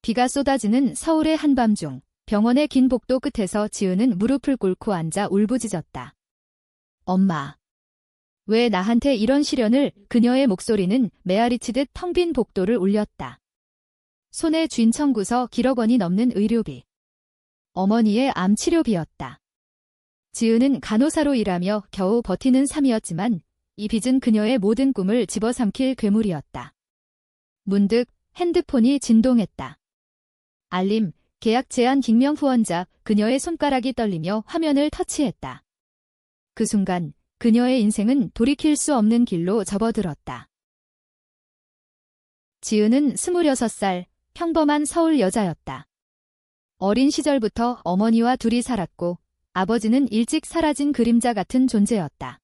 비가 쏟아지는 서울의 한밤중, 병원의 긴 복도 끝에서 지은은 무릎을 꿇고 앉아 울부짖었다. 엄마. 왜 나한테 이런 시련을? 그녀의 목소리는 메아리치듯 텅 빈 복도를 울렸다. 손에 쥔 청구서 1억 원이 넘는 의료비. 어머니의 암 치료비였다. 지은은 간호사로 일하며 겨우 버티는 삶이었지만 이 빚은 그녀의 모든 꿈을 집어삼킬 괴물이었다. 문득 핸드폰이 진동했다. 알림, 계약 제한 익명 후원자. 그녀의 손가락이 떨리며 화면을 터치했다. 그 순간 그녀의 인생은 돌이킬 수 없는 길로 접어들었다. 지은은 26살, 평범한 서울 여자였다. 어린 시절부터 어머니와 둘이 살았고 아버지는 일찍 사라진 그림자 같은 존재였다.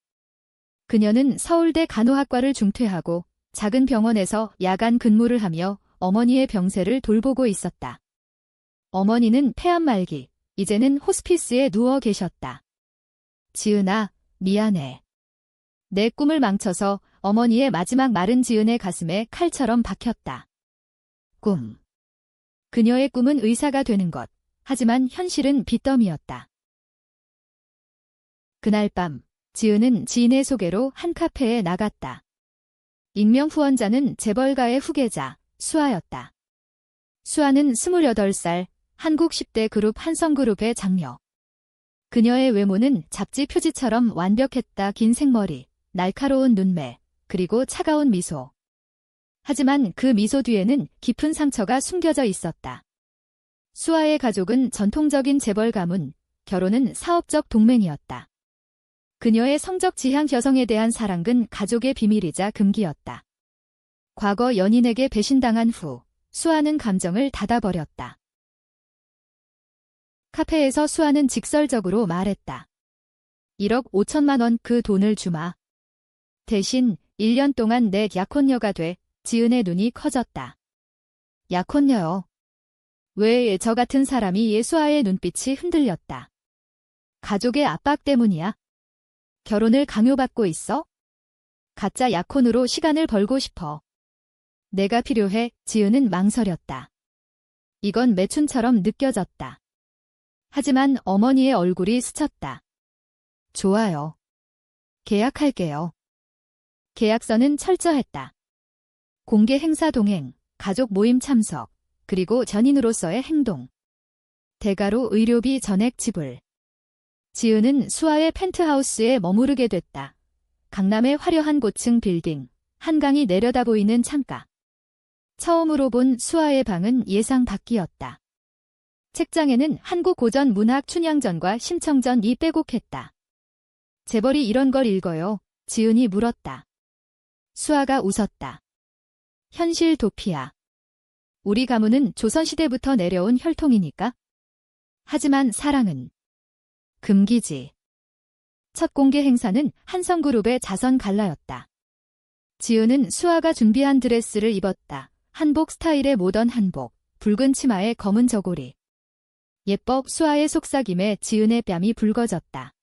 그녀는 서울대 간호학과를 중퇴하고 작은 병원에서 야간 근무를 하며 어머니의 병세를 돌보고 있었다. 어머니는 폐암 말기, 이제는 호스피스에 누워 계셨다. 지은아, 미안해. 내 꿈을 망쳐서. 어머니의 마지막 말은 지은의 가슴에 칼처럼 박혔다. 꿈. 그녀의 꿈은 의사가 되는 것. 하지만 현실은 빚더미였다. 그날 밤, 지은은 지인의 소개로 한 카페에 나갔다. 익명 후원자는 재벌가의 후계자, 수아였다. 수아는 28살, 한국 10대 그룹 한성그룹의 장녀. 그녀의 외모는 잡지 표지처럼 완벽했다. 긴 생머리, 날카로운 눈매, 그리고 차가운 미소. 하지만 그 미소 뒤에는 깊은 상처가 숨겨져 있었다. 수아의 가족은 전통적인 재벌 가문, 결혼은 사업적 동맹이었다. 그녀의 성적 지향 여성에 대한 사랑은 가족의 비밀이자 금기였다. 과거 연인에게 배신당한 후 수아는 감정을 닫아버렸다. 카페에서 수아는 직설적으로 말했다. 1억 5천만 원 그 돈을 주마. 대신 1년 동안 내 약혼녀가 돼. 지은의 눈이 커졌다. 약혼녀요. 왜 저 같은 사람이? 수아의 눈빛이 흔들렸다. 가족의 압박 때문이야. 결혼을 강요받고 있어? 가짜 약혼으로 시간을 벌고 싶어. 내가 필요해. 지은은 망설였다. 이건 매춘처럼 느껴졌다. 하지만 어머니의 얼굴이 스쳤다. 좋아요. 계약할게요. 계약서는 철저했다. 공개 행사 동행, 가족 모임 참석, 그리고 전인으로서의 행동. 대가로 의료비 전액 지불. 지은은 수아의 펜트하우스에 머무르게 됐다. 강남의 화려한 고층 빌딩, 한강이 내려다보이는 창가. 처음으로 본 수아의 방은 예상 밖이었다. 책장에는 한국 고전 문학 춘향전과 심청전이 빼곡했다. 재벌이 이런 걸 읽어요? 지은이 물었다. 수아가 웃었다. 현실 도피야. 우리 가문은 조선시대부터 내려온 혈통이니까. 하지만 사랑은 금기지. 첫 공개 행사는 한성그룹의 자선 갈라였다. 지은은 수아가 준비한 드레스를 입었다. 한복 스타일의 모던 한복, 붉은 치마에 검은 저고리. 예법 수아의 속삭임에 지은의 뺨이 붉어졌다.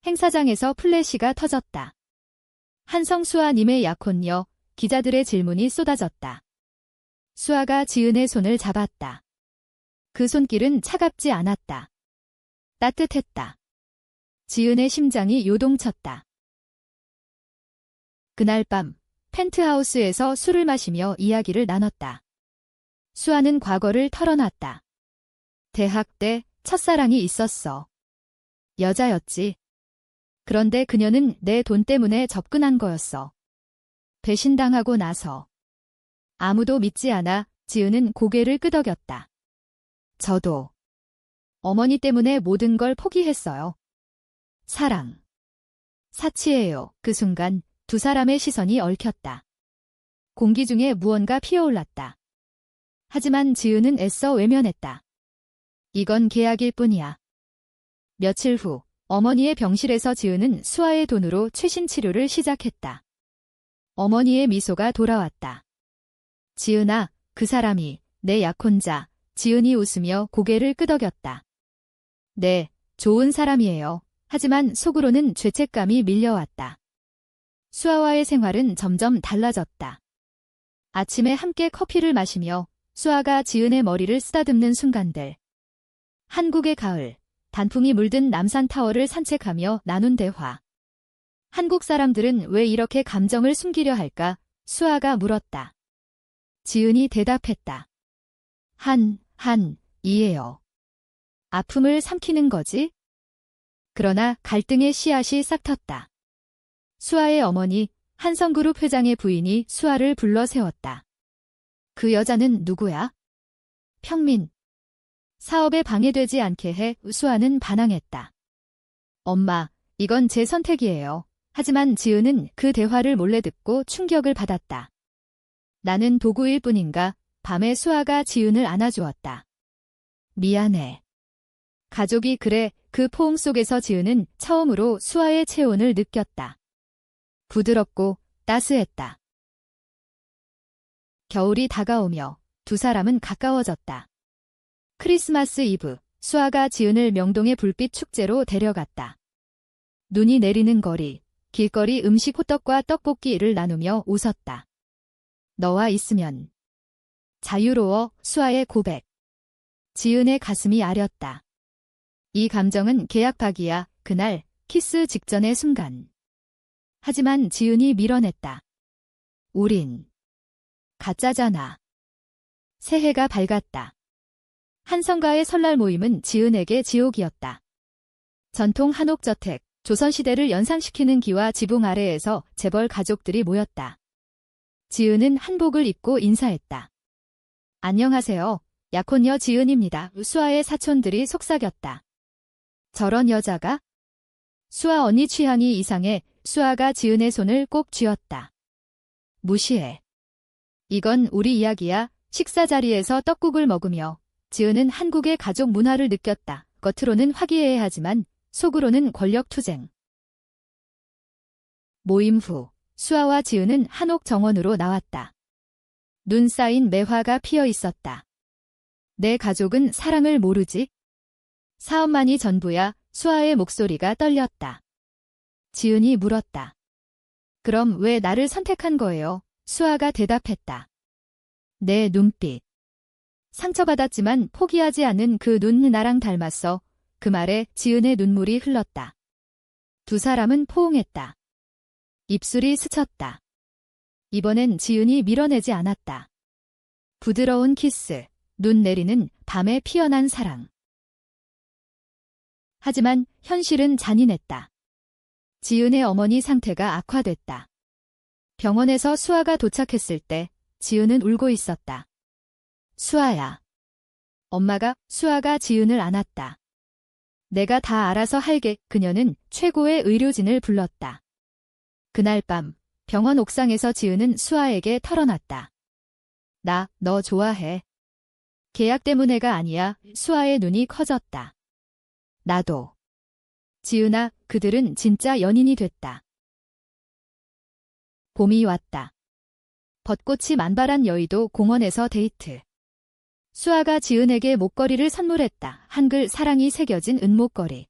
행사장에서 플래시가 터졌다. 한성 수아님의 약혼녀, 기자들의 질문이 쏟아졌다. 수아가 지은의 손을 잡았다. 그 손길은 차갑지 않았다. 따뜻했다. 지은의 심장이 요동쳤다. 그날 밤, 펜트하우스에서 술을 마시며 이야기를 나눴다. 수아는 과거를 털어놨다. 대학 때 첫사랑이 있었어. 여자였지. 그런데 그녀는 내 돈 때문에 접근한 거였어. 배신당하고 나서. 아무도 믿지 않아. 지은은 고개를 끄덕였다. 저도. 어머니 때문에 모든 걸 포기했어요. 사랑. 사치예요. 그 순간 두 사람의 시선이 얽혔다. 공기 중에 무언가 피어올랐다. 하지만 지은은 애써 외면했다. 이건 계약일 뿐이야. 며칠 후 어머니의 병실에서 지은은 수아의 돈으로 최신 치료를 시작했다. 어머니의 미소가 돌아왔다. 지은아, 그 사람이 내 약혼자. 지은이 웃으며 고개를 끄덕였다. 네, 좋은 사람이에요. 하지만 속으로는 죄책감이 밀려왔다. 수아와의 생활은 점점 달라졌다. 아침에 함께 커피를 마시며 수아가 지은의 머리를 쓰다듬는 순간들. 한국의 가을, 단풍이 물든 남산타워를 산책하며 나눈 대화. 한국 사람들은 왜 이렇게 감정을 숨기려 할까? 수아가 물었다. 지은이 대답했다. 이해요. 아픔을 삼키는 거지? 그러나 갈등의 씨앗이 싹 텄다. 수아의 어머니, 한성그룹 회장의 부인이 수아를 불러 세웠다. 그 여자는 누구야? 평민. 사업에 방해되지 않게 해 수아는 반항했다. 엄마, 이건 제 선택이에요. 하지만 지은은 그 대화를 몰래 듣고 충격을 받았다. 나는 도구일 뿐인가? 밤에 수아가 지은을 안아주었다. 미안해. 가족이 그래. 그 포옹 속에서 지은은 처음으로 수아의 체온을 느꼈다. 부드럽고 따스했다. 겨울이 다가오며 두 사람은 가까워졌다. 크리스마스 이브, 수아가 지은을 명동의 불빛 축제로 데려갔다. 눈이 내리는 거리, 길거리 음식 호떡과 떡볶이를 나누며 웃었다. 너와 있으면 자유로워. 수아의 고백. 지은의 가슴이 아렸다. 이 감정은 계약박이야. 그날 키스 직전의 순간. 하지만 지은이 밀어냈다. 우린 가짜잖아. 새해가 밝았다. 한성가의 설날 모임은 지은에게 지옥이었다. 전통 한옥저택, 조선시대를 연상시키는 기와 지붕 아래에서 재벌 가족들이 모였다. 지은은 한복을 입고 인사했다. 안녕하세요. 약혼녀 지은입니다. 수아의 사촌들이 속삭였다. 저런 여자가? 수아 언니 취향이 이상해. 수아가 지은의 손을 꼭 쥐었다. 무시해. 이건 우리 이야기야. 식사 자리에서 떡국을 먹으며 지은은 한국의 가족 문화를 느꼈다. 겉으로는 화기애애하지만 속으로는 권력투쟁. 모임 후 수아와 지은은 한옥 정원으로 나왔다. 눈 쌓인 매화가 피어 있었다. 내 가족은 사랑을 모르지? 사업만이 전부야. 수아의 목소리가 떨렸다. 지은이 물었다. 그럼 왜 나를 선택한 거예요? 수아가 대답했다. 내 눈빛. 상처받았지만 포기하지 않는 그 눈 나랑 닮았어. 그 말에 지은의 눈물이 흘렀다. 두 사람은 포옹했다. 입술이 스쳤다. 이번엔 지은이 밀어내지 않았다. 부드러운 키스, 눈 내리는 밤에 피어난 사랑. 하지만 현실은 잔인했다. 지은의 어머니 상태가 악화됐다. 병원에서 수아가 도착했을 때 지은은 울고 있었다. 수아야. 수아가 지은을 안았다. 내가 다 알아서 할게. 그녀는 최고의 의료진을 불렀다. 그날 밤 병원 옥상에서 지은은 수아에게 털어놨다. 너 좋아해. 계약 때문에가 아니야. 수아의 눈이 커졌다. 나도. 지은아, 그들은 진짜 연인이 됐다. 봄이 왔다. 벚꽃이 만발한 여의도 공원에서 데이트. 수아가 지은에게 목걸이를 선물했다. 한글 사랑이 새겨진 은목걸이.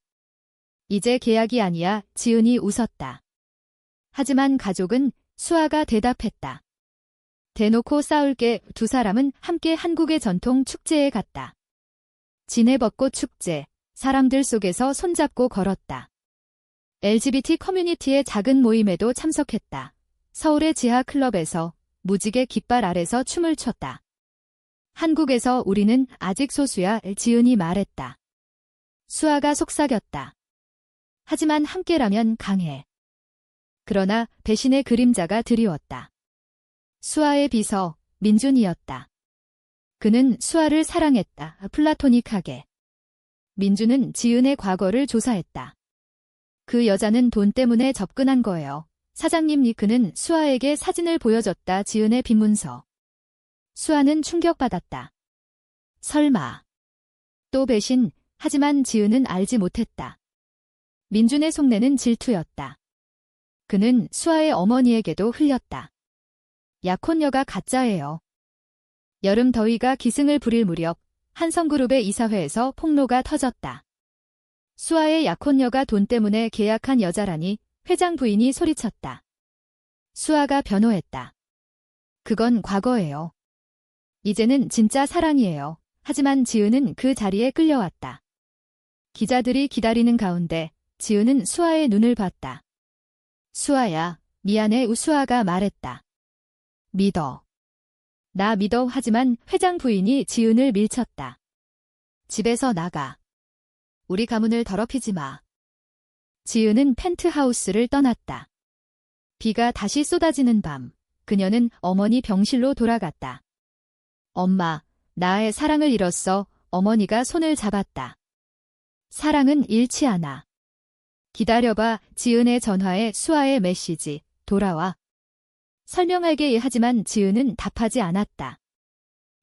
이제 계약이 아니야. 지은이 웃었다. 하지만 가족은 수아가 대답했다. 대놓고 싸울게. 두 사람은 함께 한국의 전통 축제에 갔다. 진해벚꽃 축제. 사람들 속에서 손잡고 걸었다. LGBT 커뮤니티의 작은 모임에도 참석했다. 서울의 지하 클럽에서 무지개 깃발 아래서 춤을 췄다. 한국에서 우리는 아직 소수야. 지은이 말했다. 수아가 속삭였다. 하지만 함께라면 강해. 그러나 배신의 그림자가 드리웠다. 수아의 비서, 민준이었다. 그는 수아를 사랑했다. 플라토닉하게. 민준은 지은의 과거를 조사했다. 그 여자는 돈 때문에 접근한 거예요. 사장님. 그는 수아에게 사진을 보여줬다. 지은의 빈문서. 수아는 충격받았다. 설마. 또 배신. 하지만 지은은 알지 못했다. 민준의 속내는 질투였다. 그는 수아의 어머니에게도 흘렸다. 약혼녀가 가짜예요. 여름 더위가 기승을 부릴 무렵 한성그룹의 이사회에서 폭로가 터졌다. 수아의 약혼녀가 돈 때문에 계약한 여자라니. 회장 부인이 소리쳤다. 수아가 변호했다. 그건 과거예요. 이제는 진짜 사랑이에요. 하지만 지은은 그 자리에 끌려왔다. 기자들이 기다리는 가운데 지은은 수아의 눈을 봤다. 수아야, 미안해. 수아가 말했다. 믿어. 나 믿어. 하지만 회장 부인이 지은을 밀쳤다. 집에서 나가. 우리 가문을 더럽히지 마. 지은은 펜트하우스를 떠났다. 비가 다시 쏟아지는 밤, 그녀는 어머니 병실로 돌아갔다. 엄마, 나의 사랑을 잃었어. 어머니가 손을 잡았다. 사랑은 잃지 않아. 기다려봐. 지은의 전화에 수아의 메시지. 돌아와. 설명하게 하지만 지은은 답하지 않았다.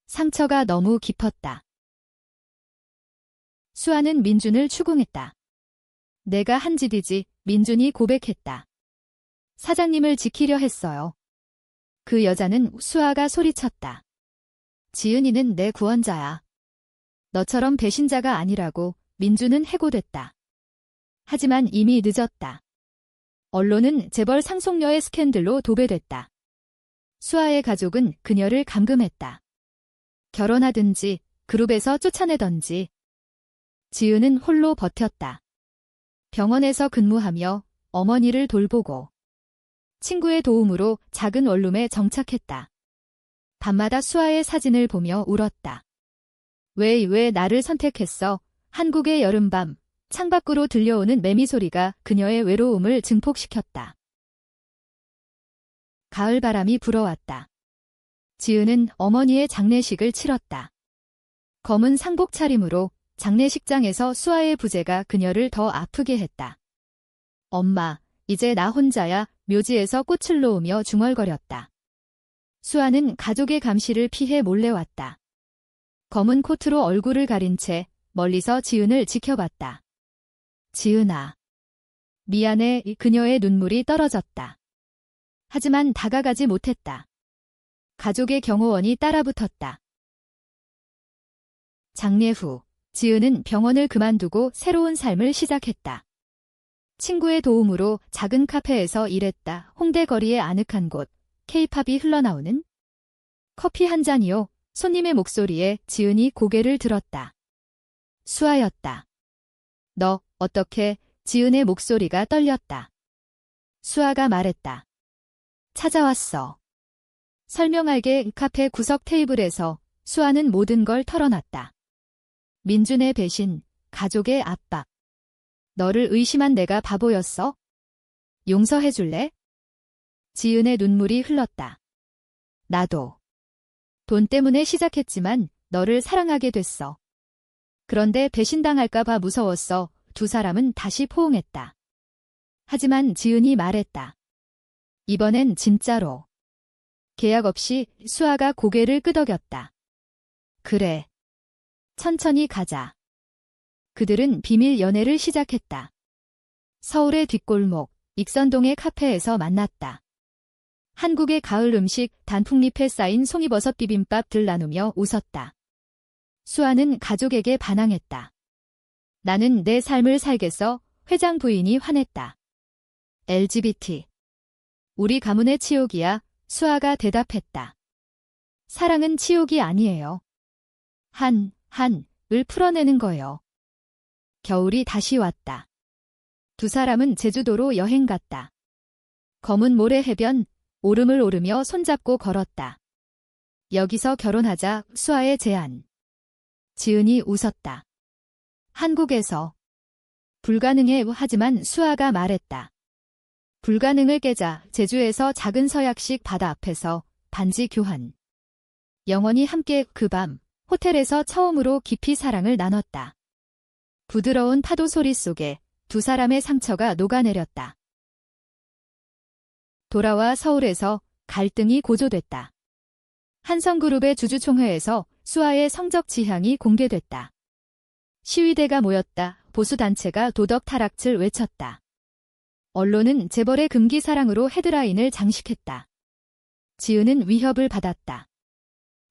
상처가 너무 깊었다. 수아는 민준을 추궁했다. 내가 한 짓이지. 민준이 고백했다. 사장님을 지키려 했어요. 그 여자는 수아가 소리쳤다. 지은이는 내 구원자야. 너처럼 배신자가 아니라고. 민준은 해고됐다. 하지만 이미 늦었다. 언론은 재벌 상속녀의 스캔들로 도배됐다. 수아의 가족은 그녀를 감금했다. 결혼하든지 그룹에서 쫓아내던지. 지은은 홀로 버텼다. 병원에서 근무하며 어머니를 돌보고 친구의 도움으로 작은 원룸에 정착했다. 밤마다 수아의 사진을 보며 울었다. 왜 나를 선택했어? 한국의 여름밤, 창밖으로 들려오는 매미 소리가 그녀의 외로움을 증폭시켰다. 가을 바람이 불어왔다. 지은은 어머니의 장례식을 치렀다. 검은 상복 차림으로 장례식장에서 수아의 부재가 그녀를 더 아프게 했다. 엄마, 이제 나 혼자야. 묘지에서 꽃을 놓으며 중얼거렸다. 수아는 가족의 감시를 피해 몰래 왔다. 검은 코트로 얼굴을 가린 채 멀리서 지은을 지켜봤다. 지은아. 미안해. 그녀의 눈물이 떨어졌다. 하지만 다가가지 못했다. 가족의 경호원이 따라붙었다. 장례 후, 지은은 병원을 그만두고 새로운 삶을 시작했다. 친구의 도움으로 작은 카페에서 일했다. 홍대 거리의 아늑한 곳, 케이팝이 흘러나오는 커피 한 잔이요. 손님의 목소리에 지은이 고개를 들었다. 수아였다. 너, 어떻게? 지은의 목소리가 떨렸다. 수아가 말했다. 찾아왔어. 설명할게. 카페 구석 테이블에서 수아는 모든 걸 털어놨다. 민준의 배신, 가족의 압박. 너를 의심한 내가 바보였어? 용서해줄래? 지은의 눈물이 흘렀다. 나도. 돈 때문에 시작했지만 너를 사랑하게 됐어. 그런데 배신당할까봐 무서웠어. 두 사람은 다시 포옹했다. 하지만 지은이 말했다. 이번엔 진짜로. 계약 없이. 수아가 고개를 끄덕였다. 그래. 천천히 가자. 그들은 비밀 연애를 시작했다. 서울의 뒷골목, 익선동의 카페에서 만났다. 한국의 가을 음식, 단풍잎에 쌓인 송이버섯 비빔밥들 나누며 웃었다. 수아는 가족에게 반항했다. 나는 내 삶을 살겠어. 회장 부인이 화냈다. LGBT. 우리 가문의 치욕이야. 수아가 대답했다. 사랑은 치욕이 아니에요. 을 풀어내는 거요. 겨울이 다시 왔다. 두 사람은 제주도로 여행 갔다. 검은 모래 해변, 오름을 오르며 손잡고 걸었다. 여기서 결혼하자. 수아의 제안. 지은이 웃었다. 한국에서. 불가능해. 하지만 수아가 말했다. 불가능을 깨자. 제주에서 작은 서약식 바다 앞에서 반지 교환. 영원히 함께. 그 밤 호텔에서 처음으로 깊이 사랑을 나눴다. 부드러운 파도 소리 속에 두 사람의 상처가 녹아내렸다. 돌아와 서울에서 갈등이 고조됐다. 한성그룹의 주주총회에서 수아의 성적 지향이 공개됐다. 시위대가 모였다. 보수단체가 도덕 타락을 외쳤다. 언론은 재벌의 금기 사랑으로 헤드라인을 장식했다. 지은은 위협을 받았다.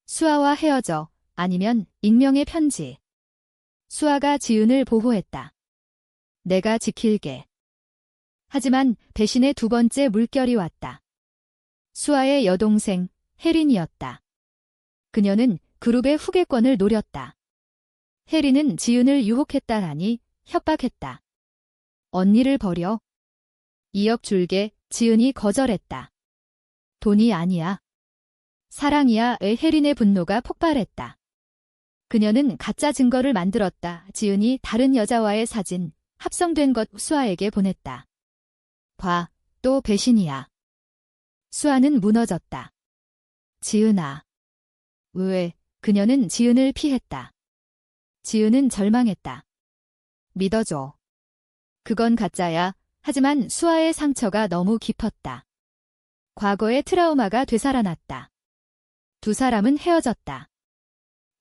수아와 헤어져. 아니면 익명의 편지. 수아가 지은을 보호했다. 내가 지킬게. 하지만 배신의 두 번째 물결이 왔다. 수아의 여동생 혜린이었다. 그녀는 그룹의 후계권을 노렸다. 혜리는 지은을 유혹했다라니 협박했다. 언니를 버려. 2억 줄게. 지은이 거절했다. 돈이 아니야. 사랑이야. 혜린의 분노가 폭발했다. 그녀는 가짜 증거를 만들었다. 지은이 다른 여자와의 사진, 합성된 것 수아에게 보냈다. 봐, 또 배신이야. 수아는 무너졌다. 지은아. 왜? 그녀는 지은을 피했다. 지은은 절망했다. 믿어줘. 그건 가짜야. 하지만 수아의 상처가 너무 깊었다. 과거의 트라우마가 되살아났다. 두 사람은 헤어졌다.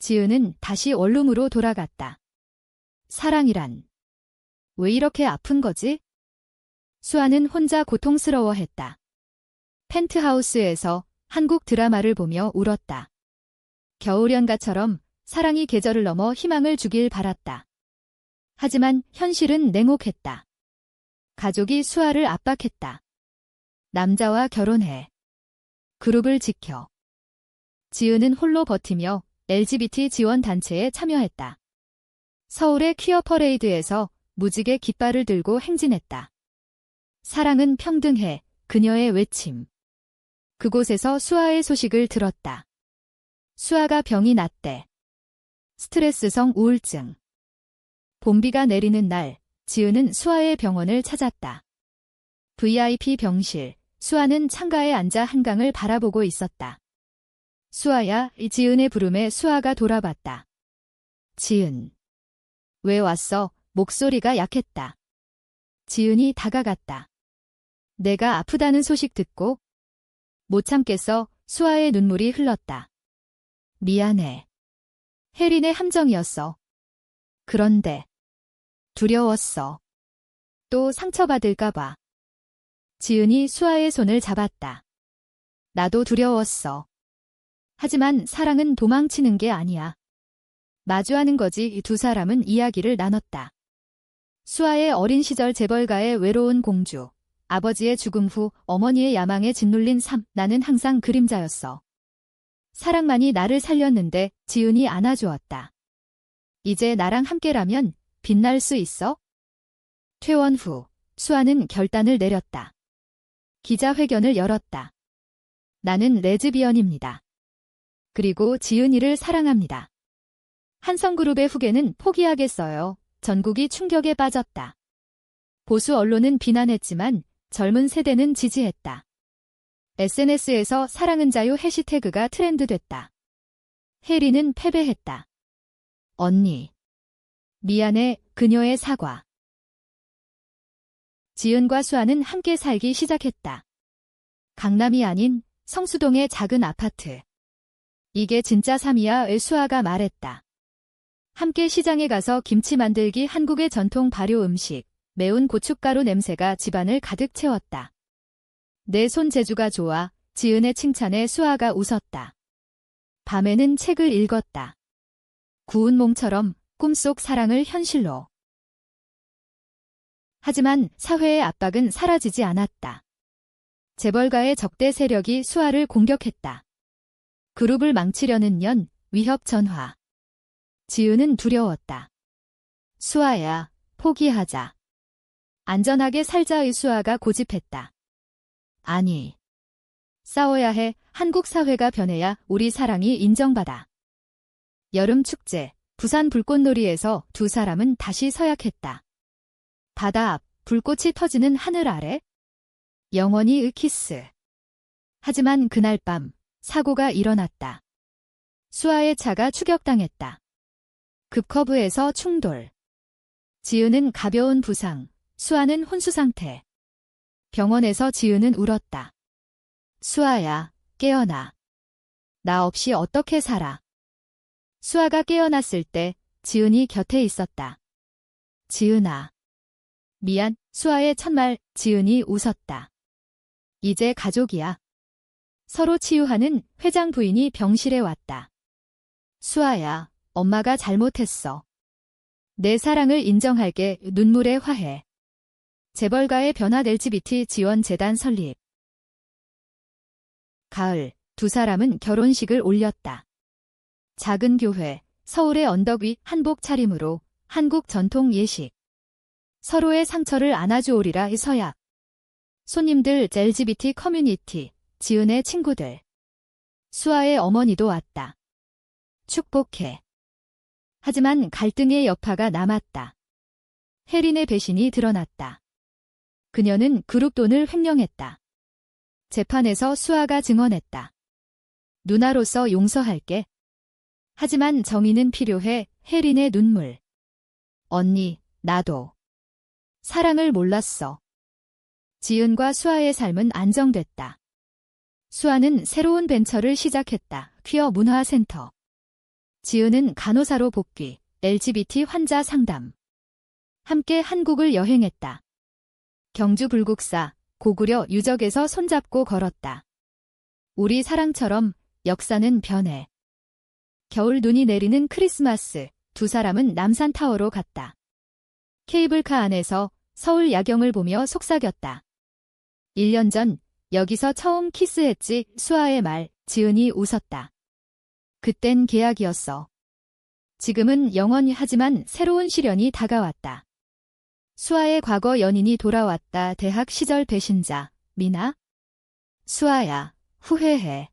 지은은 다시 원룸으로 돌아갔다. 사랑이란 왜 이렇게 아픈 거지? 수아는 혼자 고통스러워했다. 펜트하우스에서 한국 드라마를 보며 울었다. 겨울연가처럼 사랑이 계절을 넘어 희망을 주길 바랐다. 하지만 현실은 냉혹했다. 가족이 수아를 압박했다. 남자와 결혼해. 그룹을 지켜. 지은은 홀로 버티며 LGBT 지원 단체에 참여했다. 서울의 퀴어 퍼레이드에서 무지개 깃발을 들고 행진했다. 사랑은 평등해. 그녀의 외침. 그곳에서 수아의 소식을 들었다. 수아가 병이 났대. 스트레스성 우울증. 봄비가 내리는 날, 지은은 수아의 병원을 찾았다. VIP 병실, 수아는 창가에 앉아 한강을 바라보고 있었다. 수아야. 지은의 부름에 수아가 돌아봤다. 지은. 왜 왔어? 목소리가 약했다. 지은이 다가갔다. 내가 아프다는 소식 듣고 못 참겠어. 수아의 눈물이 흘렀다. 미안해. 혜린의 함정이었어. 그런데 두려웠어. 또 상처받을까봐. 지은이 수아의 손을 잡았다. 나도 두려웠어. 하지만 사랑은 도망치는 게 아니야. 마주하는 거지. 두 사람은 이야기를 나눴다. 수아의 어린 시절 재벌가의 외로운 공주, 아버지의 죽음 후 어머니의 야망에 짓눌린 삶, 나는 항상 그림자였어. 사랑만이 나를 살렸는데 지은이 안아주었다. 이제 나랑 함께라면 빛날 수 있어? 퇴원 후 수아는 결단을 내렸다. 기자회견을 열었다. 나는 레즈비언입니다. 그리고 지은이를 사랑합니다. 한성그룹의 후계는 포기하겠어요. 전국이 충격에 빠졌다. 보수 언론은 비난했지만 젊은 세대는 지지했다. SNS에서 사랑은 자유 해시태그가 트렌드됐다. 혜리는 패배했다. 언니. 미안해. 그녀의 사과. 지은과 수아는 함께 살기 시작했다. 강남이 아닌 성수동의 작은 아파트. 이게 진짜 삶이야. 수아가 말했다. 함께 시장에 가서 김치 만들기. 한국의 전통 발효 음식, 매운 고춧가루 냄새가 집안을 가득 채웠다. 내 손재주가 좋아. 지은의 칭찬에 수아가 웃었다. 밤에는 책을 읽었다. 구운 몸처럼 꿈속 사랑을 현실로. 하지만 사회의 압박은 사라지지 않았다. 재벌가의 적대 세력이 수아를 공격했다. 그룹을 망치려는 년, 위협 전화. 지은은 두려웠다. 수아야, 포기하자. 안전하게 살자의 수아가 고집했다. 아니. 싸워야 해. 한국 사회가 변해야 우리 사랑이 인정받아. 여름 축제, 부산 불꽃놀이에서 두 사람은 다시 서약했다. 바다 앞, 불꽃이 터지는 하늘 아래. 영원히 키스. 하지만 그날 밤, 사고가 일어났다. 수아의 차가 추격당했다. 급커브에서 충돌. 지은은 가벼운 부상, 수아는 혼수 상태. 병원에서 지은은 울었다. 수아야, 깨어나. 나 없이 어떻게 살아. 수아가 깨어났을 때 지은이 곁에 있었다. 지은아. 미안. 수아의 첫말. 지은이 웃었다. 이제 가족이야. 서로 치유하는 회장 부인이 병실에 왔다. 수아야, 엄마가 잘못했어. 내 사랑을 인정할게. 눈물의 화해. 재벌가의 변화. LGBT 지원 재단 설립. 가을, 두 사람은 결혼식을 올렸다. 작은 교회, 서울의 언덕 위 한복 차림으로 한국 전통 예식. 서로의 상처를 안아주오리라 서약. 손님들 LGBT 커뮤니티, 지은의 친구들. 수아의 어머니도 왔다. 축복해. 하지만 갈등의 여파가 남았다. 혜린의 배신이 드러났다. 그녀는 그룹 돈을 횡령했다. 재판에서 수아가 증언했다. 누나로서 용서할게. 하지만 정의는 필요해. 혜린의 눈물. 언니, 나도 사랑을 몰랐어. 지은과 수아의 삶은 안정됐다. 수아는 새로운 벤처를 시작했다. 퀴어 문화센터. 지은은 간호사로 복귀, LGBT 환자 상담. 함께 한국을 여행했다. 경주 불국사, 고구려 유적에서 손잡고 걸었다. 우리 사랑처럼 역사는 변해. 겨울 눈이 내리는 크리스마스, 두 사람은 남산타워로 갔다. 케이블카 안에서 서울 야경을 보며 속삭였다. 1년 전 여기서 처음 키스했지. 수아의 말. 지은이 웃었다. 그땐 계약이었어. 지금은 영원히. 하지만 새로운 시련이 다가왔다. 수아의 과거 연인이 돌아왔다. 대학 시절 배신자, 미나. 수아야, 후회해.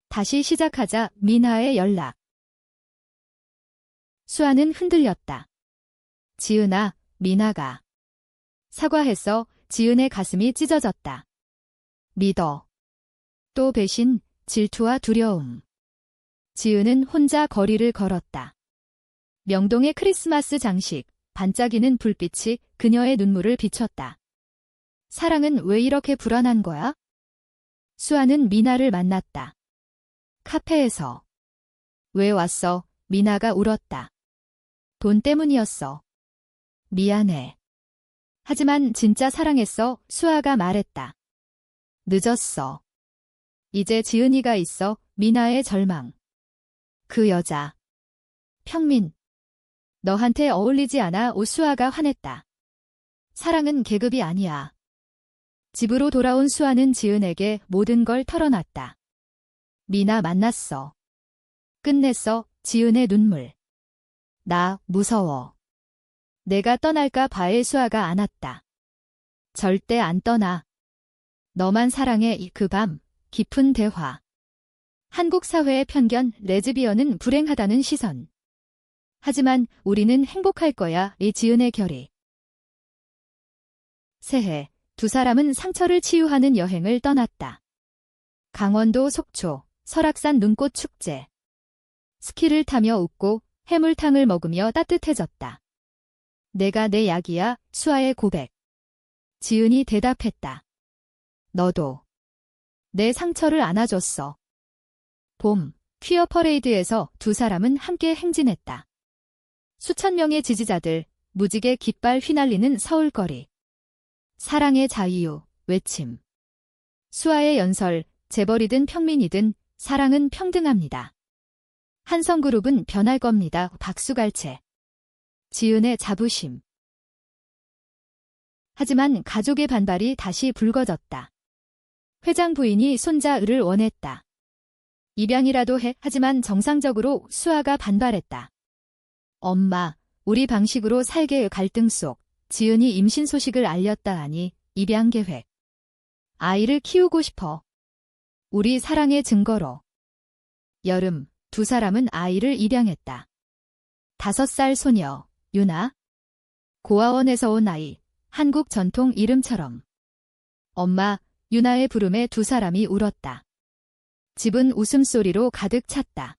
다시 시작하자. 미나의 연락. 수아는 흔들렸다. 지은아, 미나가 사과했어. 지은의 가슴이 찢어졌다. 믿어. 또 배신, 질투와 두려움. 지은은 혼자 거리를 걸었다. 명동의 크리스마스 장식, 반짝이는 불빛이 그녀의 눈물을 비췄다. 사랑은 왜 이렇게 불안한 거야? 수아는 미나를 만났다. 카페에서. 왜 왔어? 미나가 울었다. 돈 때문이었어. 미안해. 하지만 진짜 사랑했어. 수아가 말했다. 늦었어. 이제 지은이가 있어. 미나의 절망. 그 여자. 평민. 너한테 어울리지 않아. 수아가 화냈다. 사랑은 계급이 아니야. 집으로 돌아온 수아는 지은에게 모든 걸 털어놨다. 미나 만났어. 끝냈어. 지은의 눈물. 나 무서워. 내가 떠날까 봐의 수아가 안았다. 절대 안 떠나. 너만 사랑해. 그 밤, 깊은 대화. 한국 사회의 편견, 레즈비언은 불행하다는 시선. 하지만 우리는 행복할 거야. 이 지은의 결의. 새해, 두 사람은 상처를 치유하는 여행을 떠났다. 강원도 속초, 설악산 눈꽃 축제. 스키를 타며 웃고 해물탕을 먹으며 따뜻해졌다. 내가 내 약이야. 수아의 고백. 지은이 대답했다. 너도. 내 상처를 안아줬어. 봄, 퀴어 퍼레이드에서 두 사람은 함께 행진했다. 수천 명의 지지자들, 무지개 깃발 휘날리는 서울거리. 사랑의 자유, 외침. 수아의 연설, 재벌이든 평민이든 사랑은 평등합니다. 한성그룹은 변할 겁니다. 박수갈채. 지은의 자부심. 하지만 가족의 반발이 다시 불거졌다. 회장 부인이 손자 을을 원했다. 입양이라도 해. 하지만 정상적으로. 수아가 반발했다. 엄마, 우리 방식으로 살게의 갈등 속 지은이 임신 소식을 알렸다 하니 입양 계획. 아이를 키우고 싶어. 우리 사랑의 증거로. 여름, 두 사람은 아이를 입양했다. 5살 소녀, 유나. 고아원에서 온 아이, 한국 전통 이름처럼. 엄마, 유나의 부름에 두 사람이 울었다. 집은 웃음소리로 가득 찼다.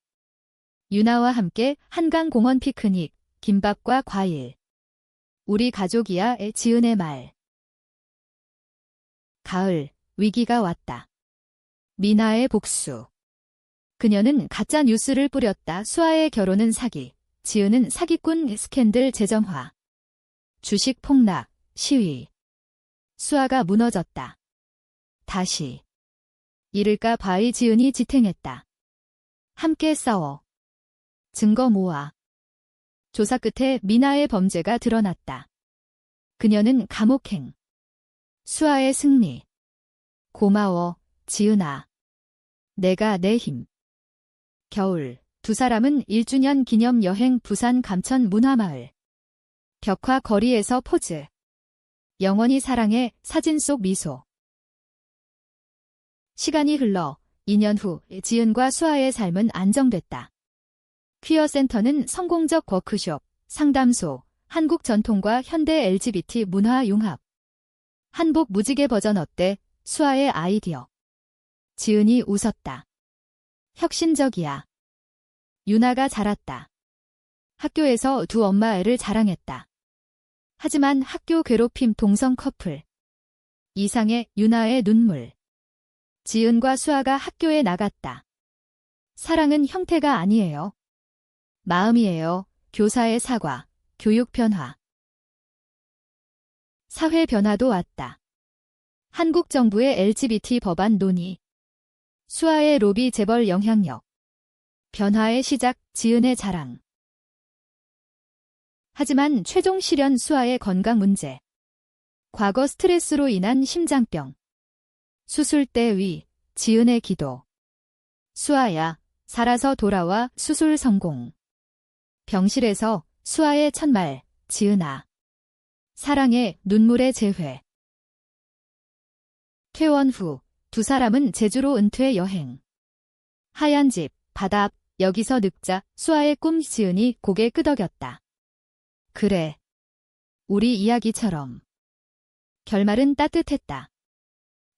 유나와 함께 한강공원 피크닉, 김밥과 과일. 우리 가족이야. 지은의 말. 가을, 위기가 왔다. 미나의 복수. 그녀는 가짜 뉴스를 뿌렸다. 수아의 결혼은 사기, 지은은 사기꾼. 스캔들 재점화. 주식 폭락, 시위. 수아가 무너졌다. 다시. 이를까 봐이 지은이 지탱했다. 함께 싸워. 증거 모아. 조사 끝에 미나의 범죄가 드러났다. 그녀는 감옥행. 수아의 승리. 고마워, 지은아. 내가 내 힘. 겨울, 두 사람은 1주년 기념 여행 부산 감천 문화마을. 벽화 거리에서 포즈. 영원히 사랑해 사진 속 미소. 시간이 흘러 2년 후 지은과 수아의 삶은 안정됐다. 퀴어 센터는 성공적 워크숍, 상담소, 한국 전통과 현대 LGBT 문화 융합. 한복 무지개 버전 어때? 수아의 아이디어. 지은이 웃었다. 혁신적이야. 유나가 자랐다. 학교에서 두 엄마 애를 자랑했다. 하지만 학교 괴롭힘 동성 커플. 이상의 유나의 눈물. 지은과 수아가 학교에 나갔다. 사랑은 형태가 아니에요. 마음이에요. 교사의 사과, 교육 변화. 사회 변화도 왔다. 한국 정부의 LGBT 법안 논의. 수아의 로비 재벌 영향력. 변화의 시작, 지은의 자랑. 하지만 최종 실현 수아의 건강 문제. 과거 스트레스로 인한 심장병. 수술대 위, 지은의 기도. 수아야, 살아서 돌아와 수술 성공. 병실에서 수아의 첫말, 지은아. 사랑의 눈물의 재회. 퇴원 후 두 사람은 제주로 은퇴 여행. 하얀 집, 바다 앞, 여기서 늙자. 수아의 꿈. 지은이 고개 끄덕였다. 그래. 우리 이야기처럼. 결말은 따뜻했다.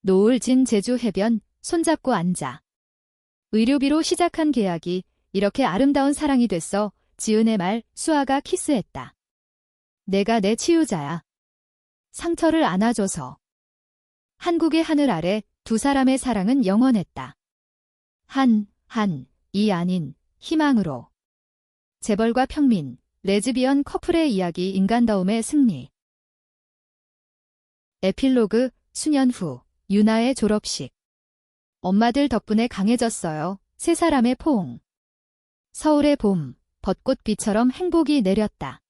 노을 진 제주 해변, 손잡고 앉아. 의료비로 시작한 계약이 이렇게 아름다운 사랑이 됐어. 지은의 말. 수아가 키스했다. 내가 내 치유자야. 상처를 안아줘서. 한국의 하늘 아래 두 사람의 사랑은 영원했다. 이 아닌 희망으로. 재벌과 평민, 레즈비언 커플의 이야기. 인간다움의 승리. 에필로그. 수년 후 유나의 졸업식. 엄마들 덕분에 강해졌어요. 세 사람의 포옹. 서울의 봄, 벚꽃비처럼 행복이 내렸다.